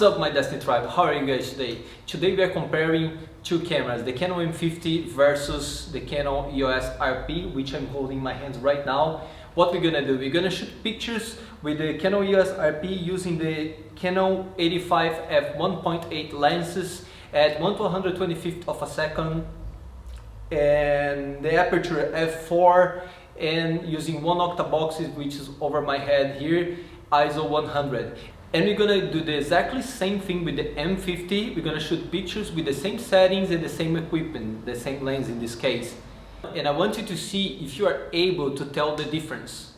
What's up, my Destiny Tribe? How are you guys today? Today we are comparing two cameras, the Canon M50 versus the Canon EOS RP, which I'm holding in my hands right now. What we're gonna do, we're gonna shoot pictures with the Canon EOS RP using the Canon 85 f1.8 lenses at 1/125th of a second and the aperture f4, and using one octabox, which is over my head here, ISO 100. And we're gonna do the exactly same thing with the M50. We're gonna shoot pictures with the same settings and the same equipment, the same lens in this case. And I want you to see if you are able to tell the difference.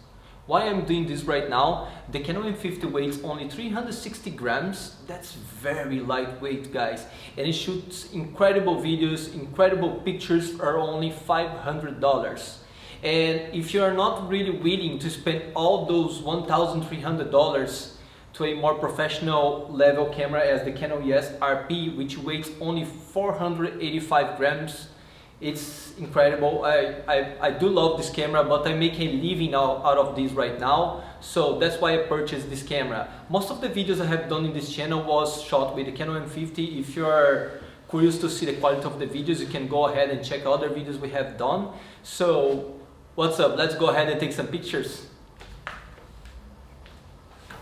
Why I'm doing this right now, the Canon M50 weighs only 360 grams. That's very lightweight, guys. And it shoots incredible videos, incredible pictures for only $500. And if you are not really willing to spend all those $1,300 to a more professional level camera as the Canon EOS RP, which weighs only 485 grams. It's incredible. I do love this camera, but I make a living out of this right now, so that's why I purchased this camera. Most of the videos I have done in this channel was shot with the Canon M50. If you are curious to see the quality of the videos, you can go ahead and check other videos we have done. So what's up, let's go ahead and take some pictures.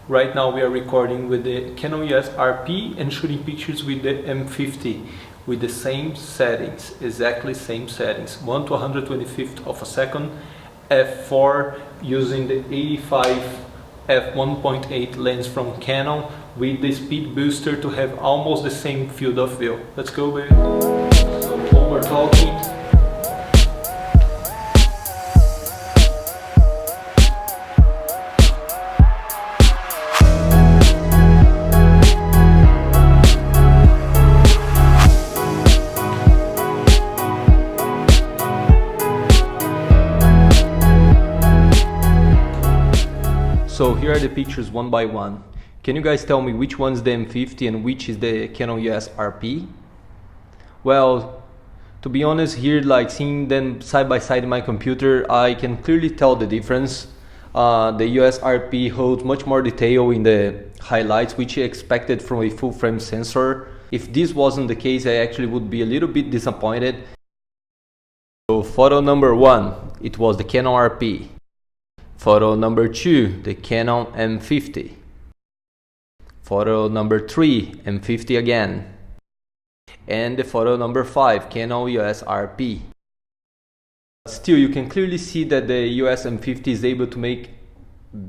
Right now we are recording with the Canon EOS RP and shooting pictures with the M50 with the same settings, exactly same settings, 1/125th of a second, f4, using the 85 f1.8 lens from Canon with the speed booster to have almost the same field of view. Let's go, baby. So over talking. So here are the pictures one by one. Can you guys tell me which one's the M50 and which is the Canon EOS RP? Well, to be honest, here, like seeing them side by side in my computer, I can clearly tell the difference. The EOS RP holds much more detail in the highlights, which I expected from a full frame sensor. If this wasn't the case, I actually would be a little bit disappointed. So photo number 1, it was the Canon RP. Photo number 2, the Canon M50. Photo number 3, M50 again. And the photo number 5, Canon EOS RP. Still, you can clearly see that the EOS M50 is able to make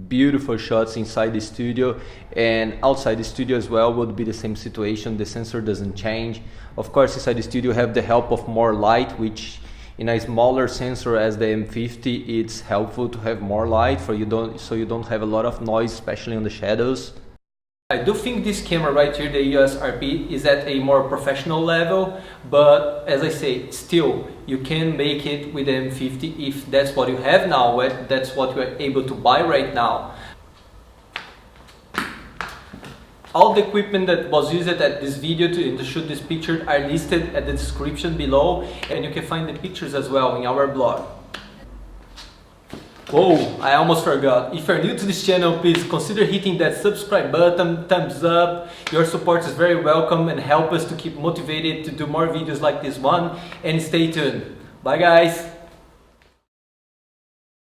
beautiful shots inside the studio, and outside the studio as well would be the same situation. The sensor doesn't change. Of course, inside the studio you have the help of more light, which in a smaller sensor as the M50, it's helpful to have more light so you don't have a lot of noise, especially on the shadows. I do think this camera right here, the EOS RP, is at a more professional level, but as I say, still you can make it with the M50 if that's what you have now, that's what you are able to buy right now. All the equipment that was used at this video to shoot this picture are listed at the description below, and you can find the pictures as well in our blog. Whoa, I almost forgot. If you're new to this channel, please consider hitting that subscribe button, thumbs up. Your support is very welcome and help us to keep motivated to do more videos like this one, and stay tuned. Bye guys!